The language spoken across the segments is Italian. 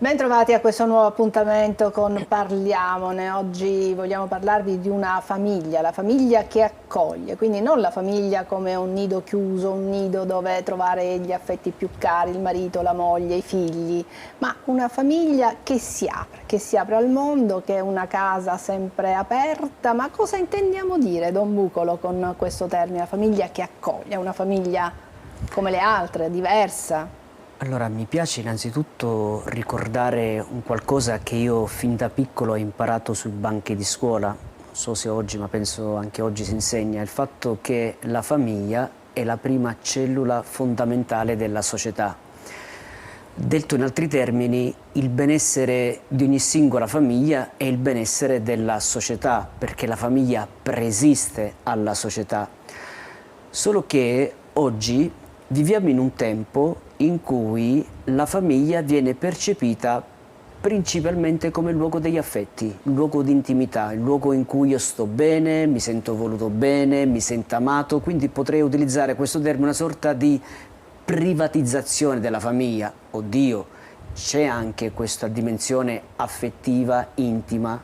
Bentrovati a questo nuovo appuntamento con Parliamone. Oggi vogliamo parlarvi di una famiglia, la famiglia che accoglie, quindi non la famiglia come un nido chiuso, un nido dove trovare gli affetti più cari, il marito, la moglie, i figli, ma una famiglia che si apre al mondo, che è una casa sempre aperta. Ma cosa intendiamo dire, Don Bucolo, con questo termine, la famiglia che accoglie, una famiglia come le altre, diversa? Allora, mi piace innanzitutto ricordare un qualcosa che io fin da piccolo ho imparato sui banchi di scuola, non so se oggi, ma penso anche oggi si insegna, il fatto che la famiglia è la prima cellula fondamentale della società. Detto in altri termini, il benessere di ogni singola famiglia è il benessere della società, perché la famiglia preesiste alla società. Solo che oggi viviamo in un tempo in cui la famiglia viene percepita principalmente come il luogo degli affetti, il luogo di intimità, il luogo in cui io sto bene, mi sento voluto bene, mi sento amato, quindi potrei utilizzare questo termine, una sorta di privatizzazione della famiglia. Oddio, c'è anche questa dimensione affettiva, intima,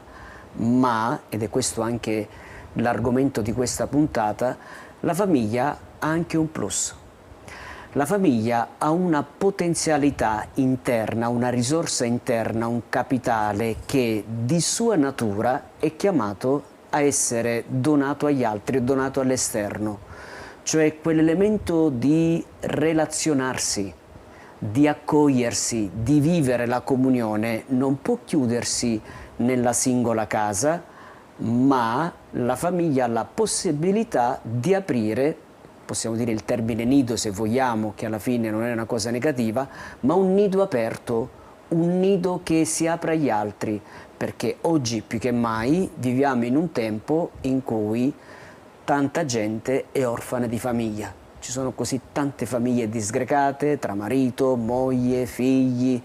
ma, ed è questo anche l'argomento di questa puntata, la famiglia ha anche un plus. La famiglia ha una potenzialità interna, una risorsa interna, un capitale che di sua natura è chiamato a essere donato agli altri, donato all'esterno. Cioè quell'elemento di relazionarsi, di accogliersi, di vivere la comunione non può chiudersi nella singola casa, ma la famiglia ha la possibilità di aprire, possiamo dire il termine nido se vogliamo, che alla fine non è una cosa negativa, ma un nido aperto, un nido che si apre agli altri, perché oggi più che mai viviamo in un tempo in cui tanta gente è orfana di famiglia. Ci sono così tante famiglie disgregate tra marito, moglie, figli.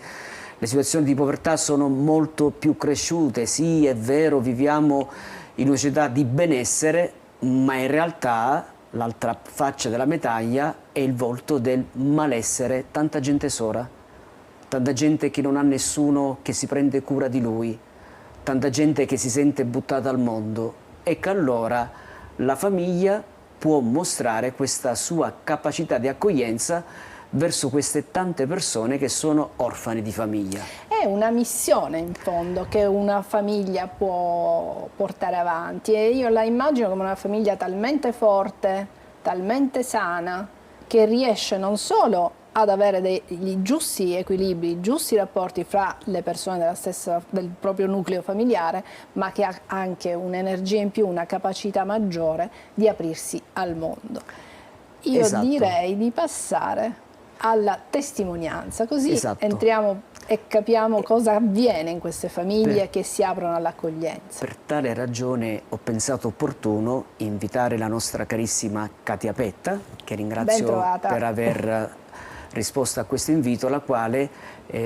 Le situazioni di povertà sono molto più cresciute. Sì, è vero, viviamo in una società di benessere, ma in realtà l'altra faccia della medaglia è il volto del malessere. Tanta gente sola, tanta gente che non ha nessuno che si prende cura di lui, tanta gente che si sente buttata al mondo. E che allora la famiglia può mostrare questa sua capacità di accoglienza verso queste tante persone che sono orfane di famiglia. È una missione in fondo che una famiglia può portare avanti, e io la immagino come una famiglia talmente forte, talmente sana, che riesce non solo ad avere dei giusti equilibri, i giusti rapporti fra le persone del proprio nucleo familiare, ma che ha anche un'energia in più, una capacità maggiore di aprirsi al mondo. Io Esatto. direi di passare alla testimonianza, così Esatto. entriamo e capiamo cosa avviene in queste famiglie che si aprono all'accoglienza. Per tale ragione ho pensato opportuno invitare la nostra carissima Katia Petta, che ringrazio per aver risposto a questo invito, la quale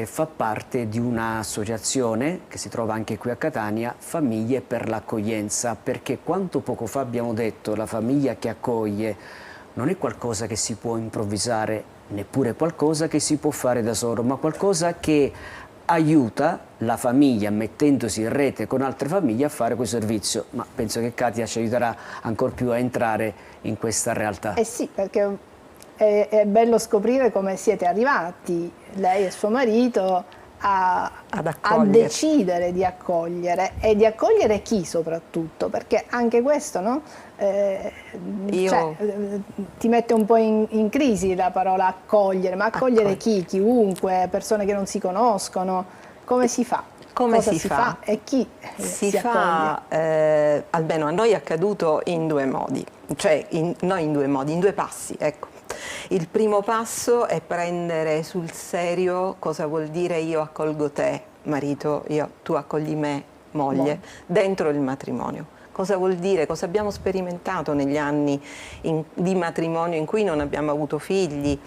fa parte di un'associazione che si trova anche qui a Catania, Famiglie per l'Accoglienza, perché quanto poco fa abbiamo detto, la famiglia che accoglie non è qualcosa che si può improvvisare, neppure qualcosa che si può fare da solo, ma qualcosa che aiuta la famiglia, mettendosi in rete con altre famiglie, a fare questo servizio. Ma penso che Katia ci aiuterà ancora più a entrare in questa realtà. Eh sì, perché è bello scoprire come siete arrivati, lei e suo marito, a decidere di accogliere, e di accogliere chi soprattutto, perché anche questo, no? Ti mette un po' in crisi la parola accogliere, ma accogliere chi? Chiunque, persone che non si conoscono, come si fa? Cosa si fa e chi si fa? Almeno a noi è accaduto in due modi, non in due modi, in due passi, ecco. Il primo passo è prendere sul serio cosa vuol dire io accolgo te, marito, tu accogli me, moglie, dentro il matrimonio. Cosa vuol dire? Cosa abbiamo sperimentato negli anni di matrimonio in cui non abbiamo avuto figli,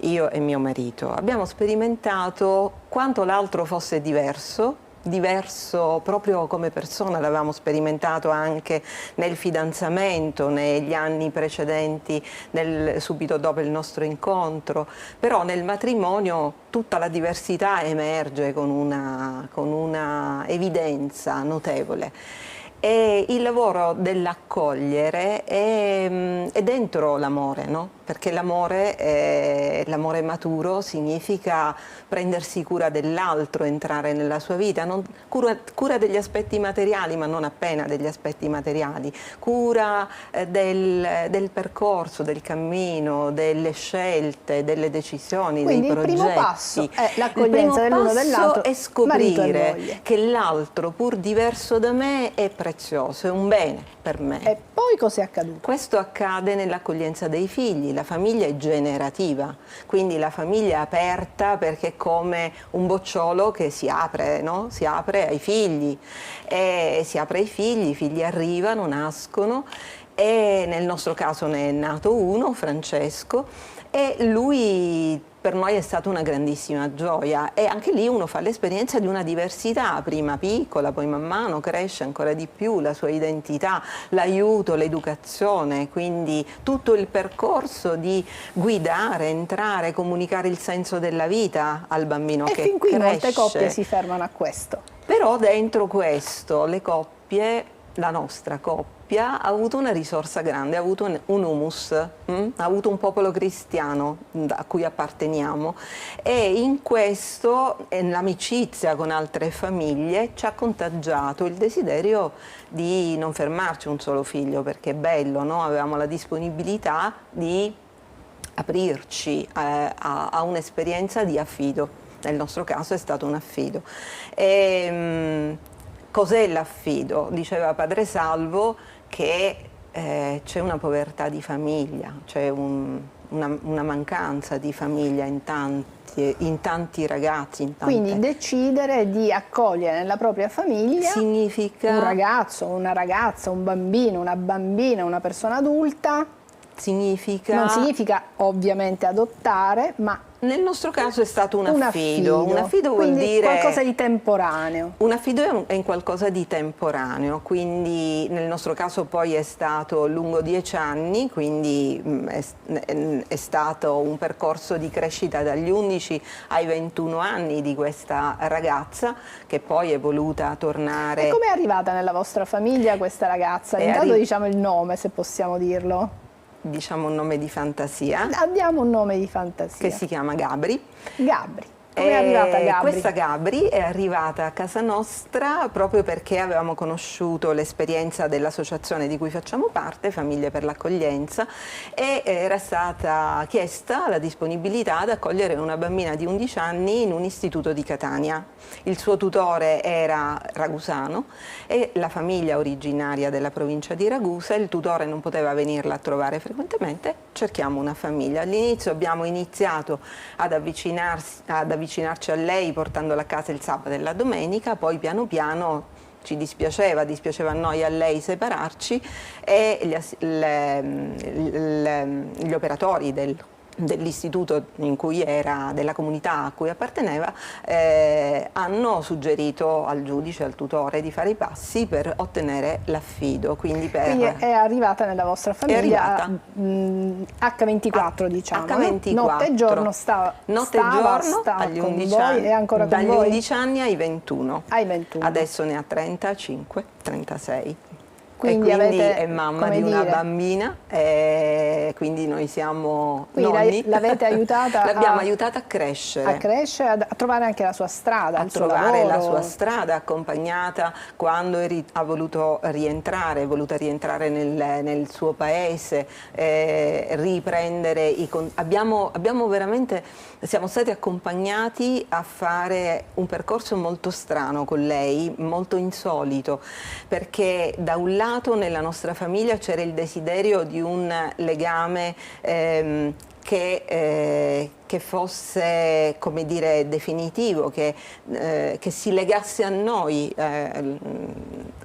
io e mio marito? Abbiamo sperimentato quanto l'altro fosse diverso diverso proprio come persona, l'avevamo sperimentato anche nel fidanzamento, negli anni precedenti, subito dopo il nostro incontro, però nel matrimonio tutta la diversità emerge con una evidenza notevole. E il lavoro dell'accogliere è dentro l'amore, no? Perché l'amore maturo significa prendersi cura dell'altro, entrare nella sua vita, cura degli aspetti materiali, ma non appena degli aspetti materiali, cura del percorso, del cammino, delle scelte, delle decisioni, Quindi dei progetti. il primo passo è l'accoglienza dell'uno dell'altro, è scoprire che l'altro, pur diverso da me, è prezioso, è un bene per me. E poi cos'è accaduto? Questo accade nell'accoglienza dei figli. La famiglia è generativa, quindi la famiglia è aperta perché è come un bocciolo che si apre, no? Si apre ai figli, e si apre ai figli, i figli arrivano, nascono, e nel nostro caso ne è nato uno, Francesco, e lui per noi è stata una grandissima gioia, e anche lì uno fa l'esperienza di una diversità, prima piccola, poi man mano cresce ancora di più la sua identità, l'aiuto, l'educazione, quindi tutto il percorso di guidare, entrare, comunicare il senso della vita al bambino che cresce. E fin qui molte coppie si fermano a questo. Però dentro questo le coppie, la nostra coppia, ha avuto una risorsa grande, ha avuto un humus, ha avuto un popolo cristiano a cui apparteniamo, e in questo l'amicizia con altre famiglie ci ha contagiato il desiderio di non fermarci un solo figlio, perché è bello, no? Avevamo la disponibilità di aprirci a un'esperienza di affido. Nel nostro caso è stato un affido. Cos'è l'affido? Diceva Padre Salvo che c'è una povertà di famiglia, c'è una mancanza di famiglia in tanti ragazzi. Quindi decidere di accogliere nella propria famiglia significa un ragazzo, una ragazza, un bambino, una bambina, una persona adulta. Non significa ovviamente adottare, ma nel nostro caso è stato un affido. Un affido vuol quindi dire qualcosa di temporaneo. Un affido è qualcosa di temporaneo, quindi nel nostro caso poi è stato lungo 10 anni, quindi è stato un percorso di crescita dagli 11 ai 21 anni di questa ragazza, che poi è voluta tornare. E come è arrivata nella vostra famiglia questa ragazza? Intanto diciamo il nome, se possiamo dirlo. Diciamo un nome di fantasia. Abbiamo un nome di fantasia. Che si chiama Gabri. Gabri. Come è arrivata Gabri? Questa Gabri è arrivata a casa nostra proprio perché avevamo conosciuto l'esperienza dell'associazione di cui facciamo parte, Famiglie per l'Accoglienza, e era stata chiesta la disponibilità ad accogliere una bambina di 11 anni in un istituto di Catania. Il suo tutore era ragusano e la famiglia originaria della provincia di Ragusa, il tutore non poteva venirla a trovare frequentemente, cerchiamo una famiglia. All'inizio abbiamo iniziato ad avvicinarci a lei portandola a casa il sabato e la domenica, poi piano piano ci dispiaceva a noi e a lei separarci, e gli operatori dell'istituto in cui era, della comunità a cui apparteneva, hanno suggerito al giudice, al tutore, di fare i passi per ottenere l'affido. Quindi è arrivata nella vostra famiglia H24, diciamo. H24. Notte e giorno stava agli 11 con anni, voi, e ancora con dagli voi? 11 anni ai 21. Ai 21. Adesso ne ha 35, 36. Quindi è mamma di una bambina, e quindi noi siamo nonni. L'avete aiutata? L'abbiamo aiutata a crescere. A crescere, a trovare anche la sua strada, a trovare la sua strada, accompagnata quando ha voluto rientrare, nel suo paese, riprendere siamo stati accompagnati a fare un percorso molto strano con lei, molto insolito, perché da un lato nella nostra famiglia c'era il desiderio di un legame che fosse, come dire, definitivo, che si legasse a noi,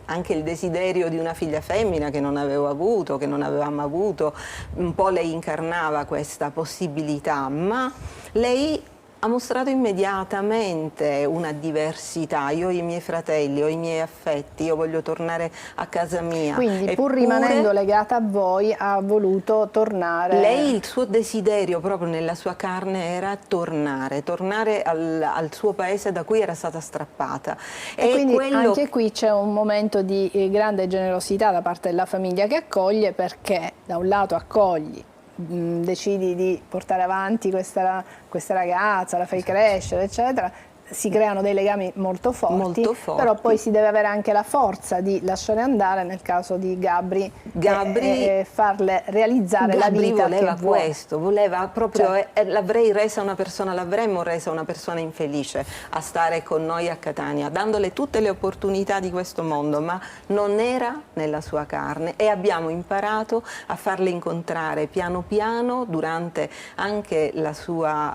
anche il desiderio di una figlia femmina che non avevo avuto, che non avevamo avuto, un po' lei incarnava questa possibilità, ma lei ha mostrato immediatamente una diversità. Io ho i miei fratelli, ho i miei affetti, io voglio tornare a casa mia. Quindi pur rimanendo legata a voi ha voluto tornare. Lei, il suo desiderio proprio nella sua carne era tornare al suo paese da cui era stata strappata. E quindi anche qui c'è un momento di grande generosità da parte della famiglia che accoglie, perché da un lato accogli, decidi di portare avanti questa ragazza, la fai crescere, eccetera, si creano dei legami molto forti, però poi si deve avere anche la forza di lasciare andare, nel caso di Gabri, e farle realizzare la vita voleva che vuole. Questo, voleva proprio, l'avremmo resa una persona infelice a stare con noi a Catania, dandole tutte le opportunità di questo mondo, ma non era nella sua carne, e abbiamo imparato a farle incontrare piano piano durante anche la sua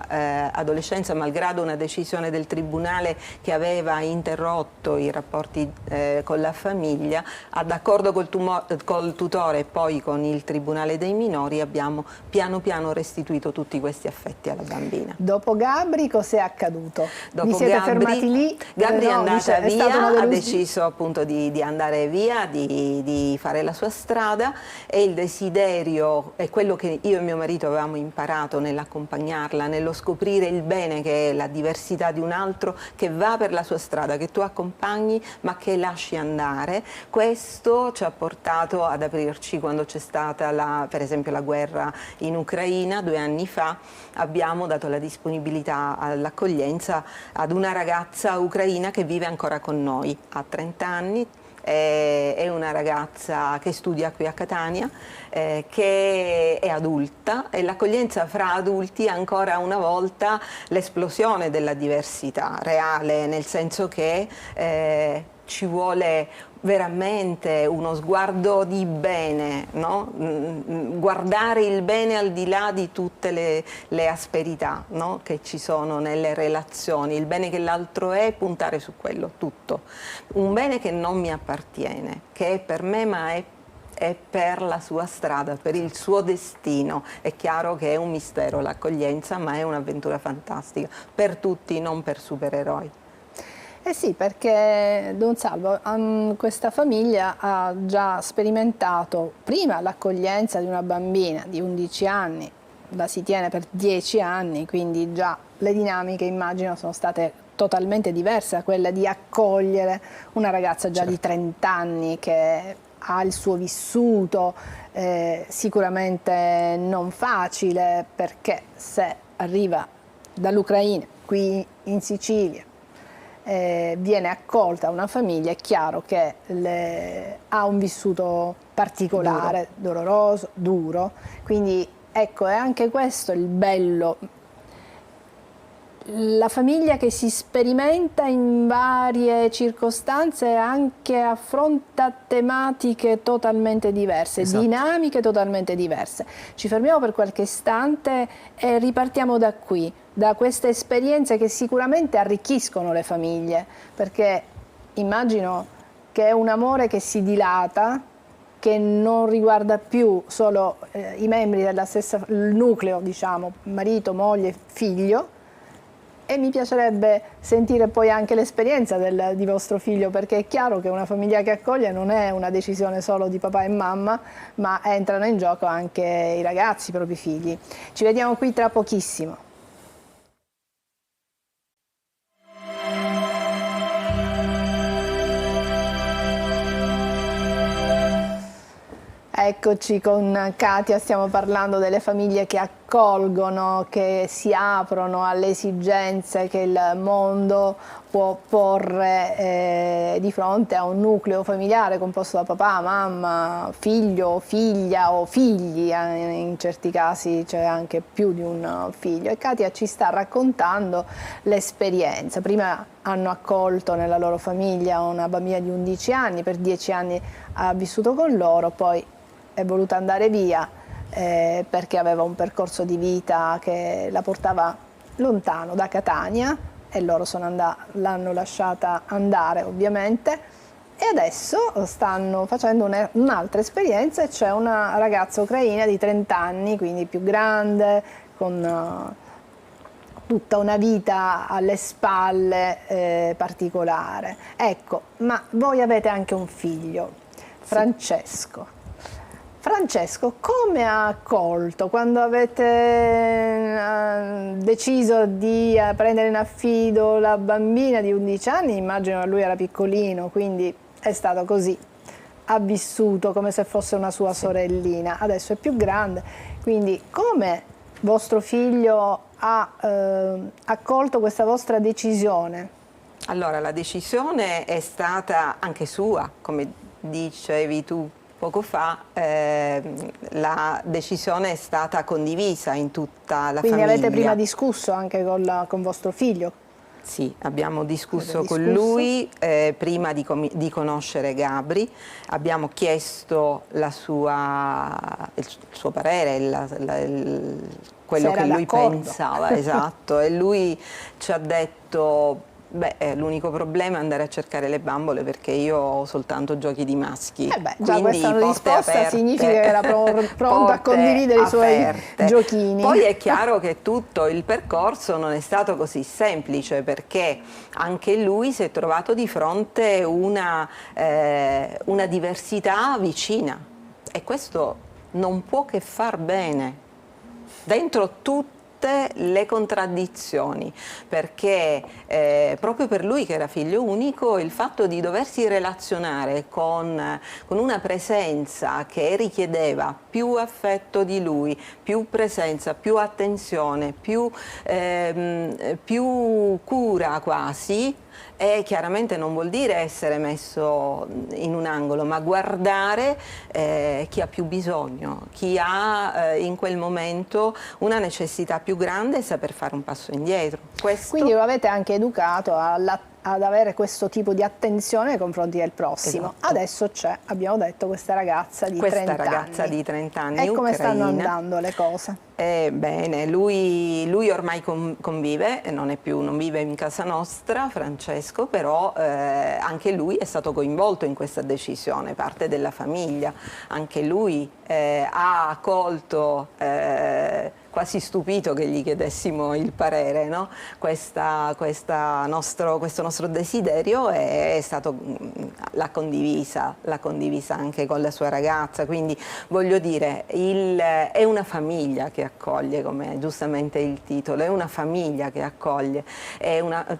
adolescenza, malgrado una decisione del tribunale che aveva interrotto i rapporti con la famiglia. D'accordo col tutore e poi con il Tribunale dei minori abbiamo piano piano restituito tutti questi affetti alla bambina. Dopo Gabri cos'è accaduto? Dopo Vi siete fermati lì? Gabri è andata via, ha deciso appunto di andare via, di fare la sua strada, e il desiderio è quello che io e mio marito avevamo imparato nell'accompagnarla, nello scoprire il bene che è la diversità di un altro, che va per la sua strada, che tu accompagni ma che lasci andare. Questo ci ha portato ad aprirci quando c'è stata per esempio la guerra in Ucraina 2 anni fa. Abbiamo dato la disponibilità all'accoglienza ad una ragazza ucraina che vive ancora con noi, ha 30 anni, è una ragazza che studia qui a Catania, che è adulta, e l'accoglienza fra adulti è ancora una volta l'esplosione della diversità reale, nel senso che ci vuole veramente uno sguardo di bene, no? Guardare il bene al di là di tutte le asperità, no? Che ci sono nelle relazioni, il bene che l'altro è, puntare su quello, tutto. Un bene che non mi appartiene, che è per me ma è per la sua strada, per il suo destino. È chiaro che è un mistero l'accoglienza, ma è un'avventura fantastica, per tutti, non per supereroi. Eh sì, perché Don Salvo, questa famiglia ha già sperimentato prima l'accoglienza di una bambina di 11 anni, la si tiene per 10 anni, quindi già le dinamiche, immagino, sono state totalmente diverse da quella di accogliere una ragazza già di 30 anni che ha il suo vissuto, sicuramente non facile, perché se arriva dall'Ucraina qui in Sicilia, viene accolta una famiglia, è chiaro che ha un vissuto particolare, doloroso, duro, quindi ecco, è anche questo il bello, la famiglia che si sperimenta in varie circostanze e anche affronta tematiche totalmente diverse, esatto, dinamiche totalmente diverse. Ci fermiamo per qualche istante e ripartiamo da qui, da queste esperienze che sicuramente arricchiscono le famiglie, perché immagino che è un amore che si dilata, che non riguarda più solo i membri della stessa, il nucleo, diciamo, marito, moglie, figlio. E mi piacerebbe sentire poi anche l'esperienza di vostro figlio, perché è chiaro che una famiglia che accoglie non è una decisione solo di papà e mamma, ma entrano in gioco anche i ragazzi, i propri figli. Ci vediamo qui tra pochissimo. Eccoci con Katia, stiamo parlando delle famiglie che accolgono, che si aprono alle esigenze che il mondo può porre di fronte a un nucleo familiare composto da papà, mamma, figlio, figlia o figli, in certi casi c'è anche più di un figlio. E Katia ci sta raccontando l'esperienza. Prima hanno accolto nella loro famiglia una bambina di 11 anni, per 10 anni ha vissuto con loro, poi è voluta andare via perché aveva un percorso di vita che la portava lontano da Catania, e loro l'hanno lasciata andare ovviamente, e adesso stanno facendo un'altra esperienza, e c'è una ragazza ucraina di 30 anni, quindi più grande, con tutta una vita alle spalle particolare. Ecco, ma voi avete anche un figlio, Francesco. Francesco, come ha accolto quando avete deciso di prendere in affido la bambina di 11 anni? Immagino che lui era piccolino, quindi è stato così. Ha vissuto come se fosse una sua sorellina, adesso è più grande. Quindi come vostro figlio ha accolto questa vostra decisione? Allora, la decisione è stata anche sua, come dicevi tu poco fa, la decisione è stata condivisa in tutta la Quindi famiglia. avete prima discusso anche con vostro figlio? Sì, abbiamo discusso con lui prima di conoscere Gabri, abbiamo chiesto il suo parere, quello che lui pensava, esatto, e lui ci ha detto: beh, l'unico problema è andare a cercare le bambole perché io ho soltanto giochi di maschi. Già questa risposta significa che era pronto a condividere i suoi giochini. Poi è chiaro che tutto il percorso non è stato così semplice, perché anche lui si è trovato di fronte una diversità vicina, e questo non può che far bene dentro tutte le contraddizioni, perché proprio per lui, che era figlio unico, il fatto di doversi relazionare con una presenza che richiedeva più affetto di lui, più presenza, più attenzione, più cura quasi, e chiaramente non vuol dire essere messo in un angolo, ma guardare chi ha più bisogno, chi ha in quel momento una necessità più grande, e saper fare un passo indietro. Quindi lo avete anche educato ad avere questo tipo di attenzione nei confronti del prossimo. Esatto. Adesso c'è, abbiamo detto, questa ragazza di 30 anni. Di 30 anni, e come stanno ucraina. andando le cose? Bene, lui ormai convive, non vive in casa nostra, Francesco, però anche lui è stato coinvolto in questa decisione, parte della famiglia. Anche lui ha accolto, quasi stupito che gli chiedessimo il parere, no? Questo nostro desiderio l'ha condivisa anche con la sua ragazza, quindi voglio dire, è una famiglia che accoglie, come giustamente il titolo, è una famiglia che accoglie,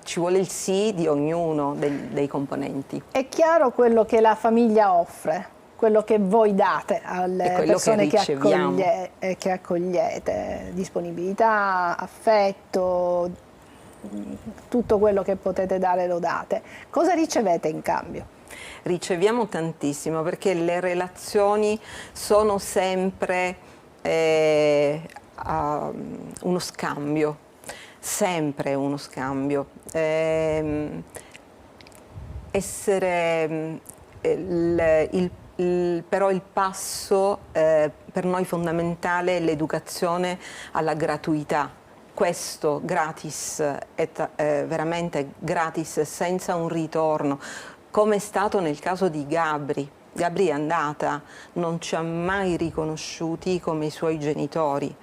ci vuole il sì di ognuno dei componenti. È chiaro quello che la famiglia offre, quello che voi date alle persone che accogliete, disponibilità, affetto, tutto quello che potete dare lo date. Cosa ricevete in cambio? Riceviamo tantissimo, perché le relazioni sono sempre uno scambio, sempre uno scambio. Però il passo per noi fondamentale è l'educazione alla gratuità. Questo gratis, veramente gratis, senza un ritorno, come è stato nel caso di Gabri. Gabri è andata, non ci ha mai riconosciuti come i suoi genitori.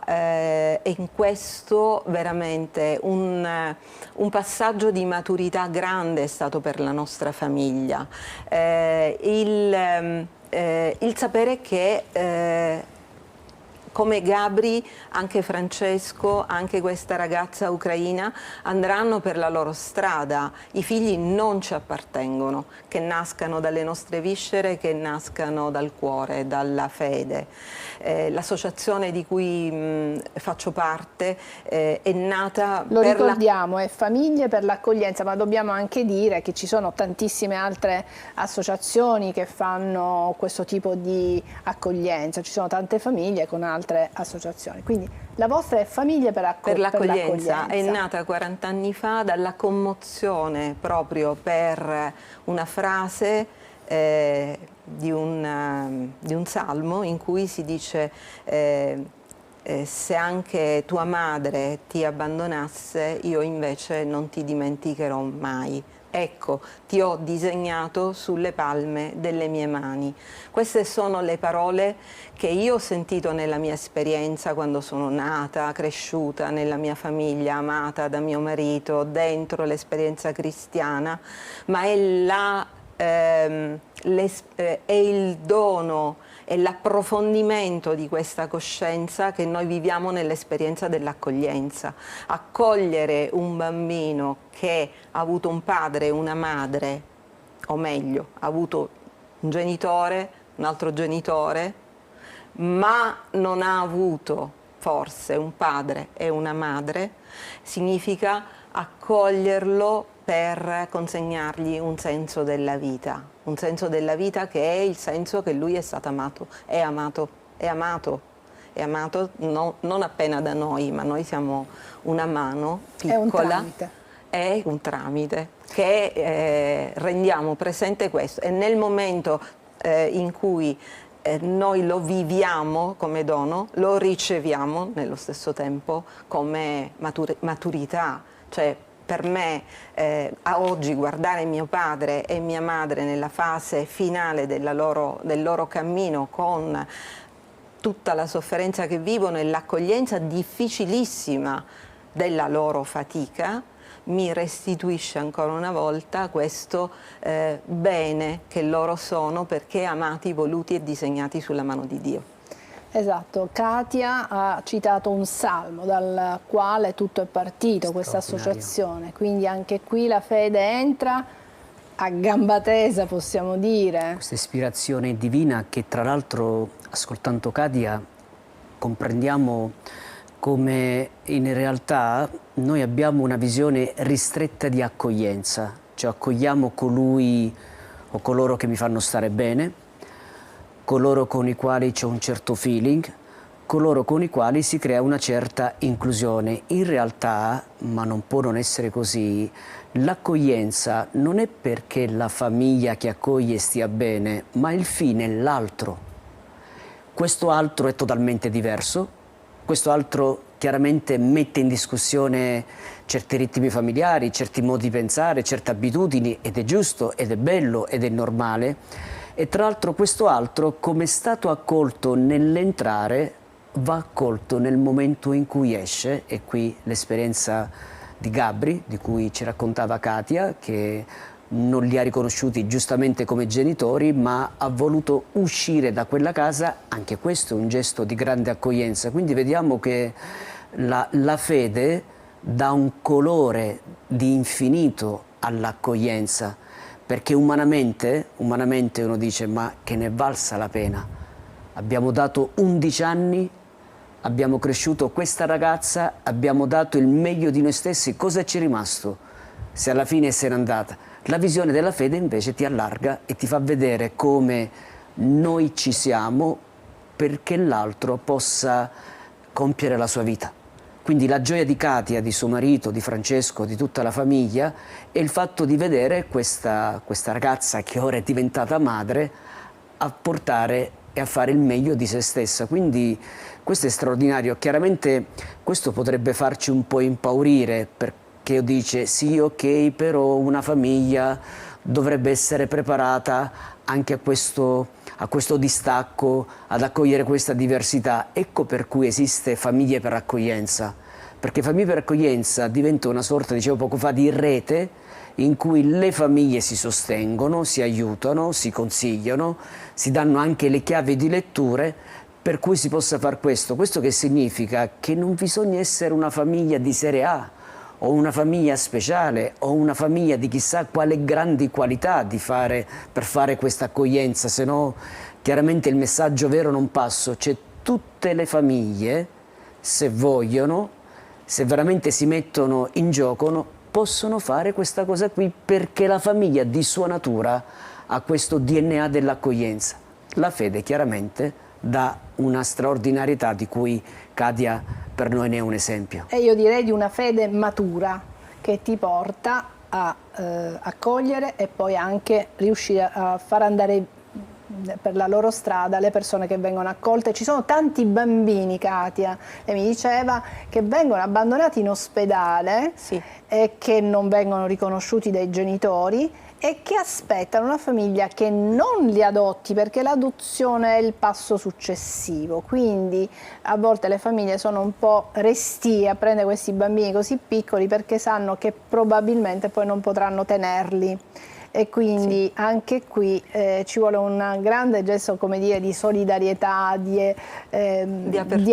E in questo veramente un passaggio di maturità grande è stato per la nostra famiglia. Il sapere che come Gabri, anche Francesco, anche questa ragazza ucraina andranno per la loro strada. I figli non ci appartengono, che nascano dalle nostre viscere, che nascano dal cuore, dalla fede. L'associazione di cui faccio parte è nata ricordiamo, è Famiglie per l'Accoglienza, ma dobbiamo anche dire che ci sono tantissime altre associazioni che fanno questo tipo di accoglienza, ci sono tante famiglie con altre associazioni, quindi la vostra è Famiglie per l'Accoglienza. È nata 40 anni fa dalla commozione proprio per una frase di un salmo in cui si dice se anche tua madre ti abbandonasse, io invece non ti dimenticherò mai. Ecco, ti ho disegnato sulle palme delle mie mani. Queste sono le parole che io ho sentito nella mia esperienza quando sono nata, cresciuta nella mia famiglia, amata da mio marito, dentro l'esperienza cristiana, ma è il dono e l'approfondimento di questa coscienza che noi viviamo nell'esperienza dell'accoglienza. Accogliere un bambino che ha avuto un padre e una madre, o meglio, ha avuto un genitore, un altro genitore, ma non ha avuto forse un padre e una madre, significa accoglierlo per consegnargli un senso della vita che è il senso che lui è stato amato, è amato non appena da noi, ma noi siamo una mano piccola, è un tramite che rendiamo presente questo, e nel momento in cui noi lo viviamo come dono, lo riceviamo nello stesso tempo come maturità, cioè per me a oggi guardare mio padre e mia madre nella fase finale del loro cammino, con tutta la sofferenza che vivono e l'accoglienza difficilissima della loro fatica, mi restituisce ancora una volta questo bene che loro sono, perché amati, voluti e disegnati sulla mano di Dio. Esatto, Katia ha citato un salmo dal quale tutto è partito, questa associazione, quindi anche qui la fede entra a gamba tesa, possiamo dire. Questa ispirazione divina che, tra l'altro, ascoltando Katia comprendiamo come in realtà noi abbiamo una visione ristretta di accoglienza, cioè accogliamo colui o coloro che mi fanno stare bene, coloro con i quali c'è un certo feeling, coloro con i quali si crea una certa inclusione. In realtà, ma non può non essere così, l'accoglienza non è perché la famiglia che accoglie stia bene, ma il fine è l'altro. Questo altro è totalmente diverso, questo altro chiaramente mette in discussione certi ritmi familiari, certi modi di pensare, certe abitudini, ed è giusto, ed è bello, ed è normale. E tra l'altro questo altro, come è stato accolto nell'entrare, va accolto nel momento in cui esce. E qui l'esperienza di Gabri, di cui ci raccontava Katia, che non li ha riconosciuti giustamente come genitori, ma ha voluto uscire da quella casa. Anche questo è un gesto di grande accoglienza. Quindi vediamo che la fede dà un colore di infinito all'accoglienza, perché umanamente uno dice: ma che ne è valsa la pena? Abbiamo dato 11 anni, abbiamo cresciuto questa ragazza, abbiamo dato il meglio di noi stessi, cosa ci è rimasto se alla fine se n'è andata? La visione della fede invece ti allarga e ti fa vedere come noi ci siamo perché l'altro possa compiere la sua vita. Quindi la gioia di Katia, di suo marito, di Francesco, di tutta la famiglia, è il fatto di vedere questa ragazza che ora è diventata madre a portare e a fare il meglio di se stessa. Quindi questo è straordinario. Chiaramente questo potrebbe farci un po' impaurire, perché dice sì, ok, però una famiglia dovrebbe essere preparata anche a questo distacco, ad accogliere questa diversità. Ecco per cui esiste Famiglie per Accoglienza, perché Famiglie per Accoglienza diventa una sorta, dicevo poco fa, di rete in cui le famiglie si sostengono, si aiutano, si consigliano, si danno anche le chiavi di letture per cui si possa fare questo. Questo che significa che non bisogna essere una famiglia di serie A, o una famiglia speciale, o una famiglia di chissà quale grandi qualità per fare questa accoglienza, se no chiaramente il messaggio vero non passa. Cioè, tutte le famiglie, se vogliono, se veramente si mettono in gioco, possono fare questa cosa qui, perché la famiglia di sua natura ha questo DNA dell'accoglienza. La fede chiaramente dà una straordinarietà di cui Katia per noi ne è un esempio. E io direi di una fede matura che ti porta a accogliere e poi anche riuscire a far andare per la loro strada le persone che vengono accolte. Ci sono tanti bambini, Katia, lei mi diceva, che vengono abbandonati in ospedale Sì. e che non vengono riconosciuti dai genitori e che aspettano una famiglia che non li adotti, perché l'adozione è il passo successivo. Quindi a volte le famiglie sono un po' restie a prendere questi bambini così piccoli perché sanno che probabilmente poi non potranno tenerli. E quindi anche qui ci vuole un grande gesto, come dire, di solidarietà, di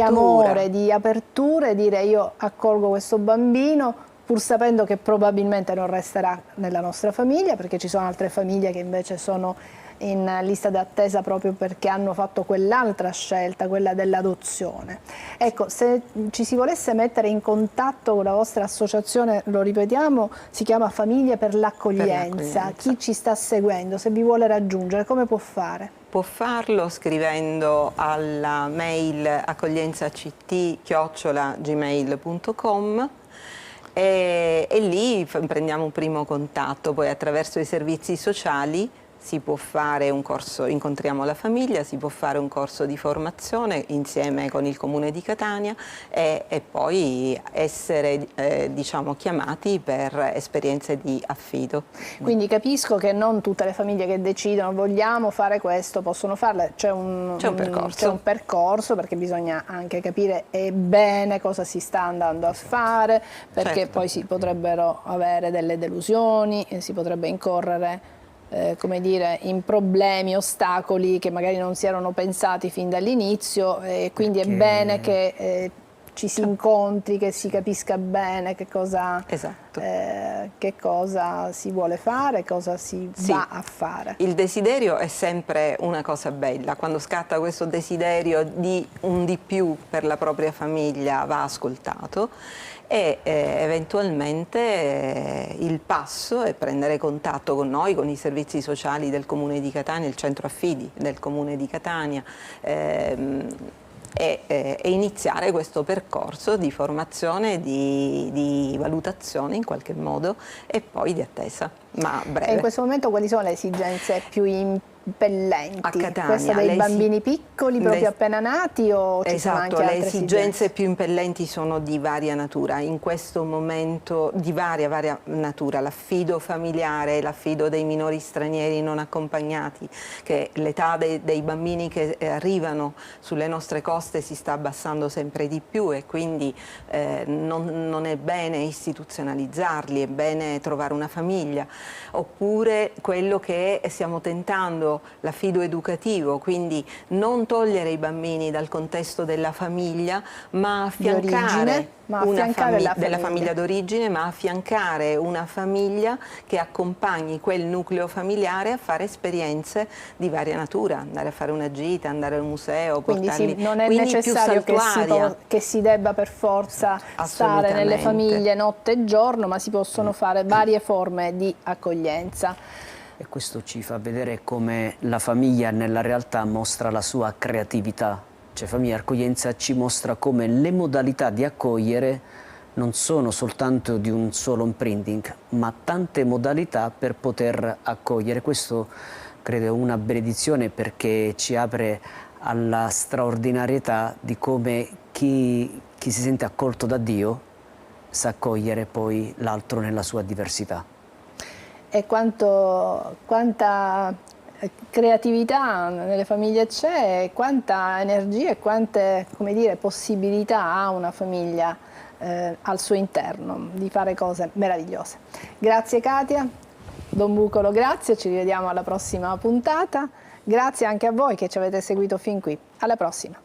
amore, di apertura, e dire: io accolgo questo bambino pur sapendo che probabilmente non resterà nella nostra famiglia, perché ci sono altre famiglie che invece sono in lista d'attesa proprio perché hanno fatto quell'altra scelta, quella dell'adozione. Ecco, se ci si volesse mettere in contatto con la vostra associazione, lo ripetiamo, si chiama Famiglie per l'Accoglienza. Chi ci sta seguendo, se vi vuole raggiungere, come può fare? Può farlo scrivendo alla mail accoglienzact@gmail.com e lì prendiamo un primo contatto. Poi attraverso i servizi sociali si può fare un corso, incontriamo la famiglia, si può fare un corso di formazione insieme con il Comune di Catania e poi essere diciamo, chiamati per esperienze di affido. Quindi capisco che non tutte le famiglie che decidono vogliamo fare questo possono farlo, c'è un percorso, perché bisogna anche capire bene cosa si sta andando a fare, perché certo. poi si potrebbero avere delle delusioni, si potrebbe incorrere come dire, in problemi, ostacoli che magari non si erano pensati fin dall'inizio, e quindi è bene che ci si incontri, che si capisca bene che cosa si vuole fare, cosa si va a fare. Il desiderio è sempre una cosa bella, quando scatta questo desiderio di un di più per la propria famiglia va ascoltato. E eventualmente il passo è prendere contatto con noi, con i servizi sociali del Comune di Catania, il centro affidi del Comune di Catania, e iniziare questo percorso di formazione, di valutazione in qualche modo e poi di attesa, ma breve. E in questo momento quali sono le esigenze più impellenti? A Catania, questa dei bambini piccoli proprio appena nati, o ci sono anche altre le esigenze più impellenti sono di varia natura, in questo momento di varia natura, l'affido familiare, l'affido dei minori stranieri non accompagnati, che l'età dei bambini che arrivano sulle nostre coste si sta abbassando sempre di più e quindi non è bene istituzionalizzarli, è bene trovare una famiglia, oppure quello che stiamo tentando, l'affido educativo, quindi non togliere i bambini dal contesto della famiglia, ma affiancare della famiglia d'origine, ma affiancare una famiglia che accompagni quel nucleo familiare a fare esperienze di varia natura, andare a fare una gita, andare al museo, quindi portarli, non è necessario che si debba per forza stare nelle famiglie notte e giorno, ma si possono fare varie forme di accoglienza. E questo ci fa vedere come la famiglia nella realtà mostra la sua creatività. Cioè, Famiglia Accoglienza ci mostra come le modalità di accogliere non sono soltanto di un solo imprinting, ma tante modalità per poter accogliere. Questo credo è una benedizione, perché ci apre alla straordinarietà di come chi si sente accolto da Dio sa accogliere poi l'altro nella sua diversità. E quanta creatività nelle famiglie c'è, quanta energia e quante, come dire, possibilità ha una famiglia al suo interno di fare cose meravigliose. Grazie Katia, Don Bucolo, grazie, ci rivediamo alla prossima puntata. Grazie anche a voi che ci avete seguito fin qui. Alla prossima.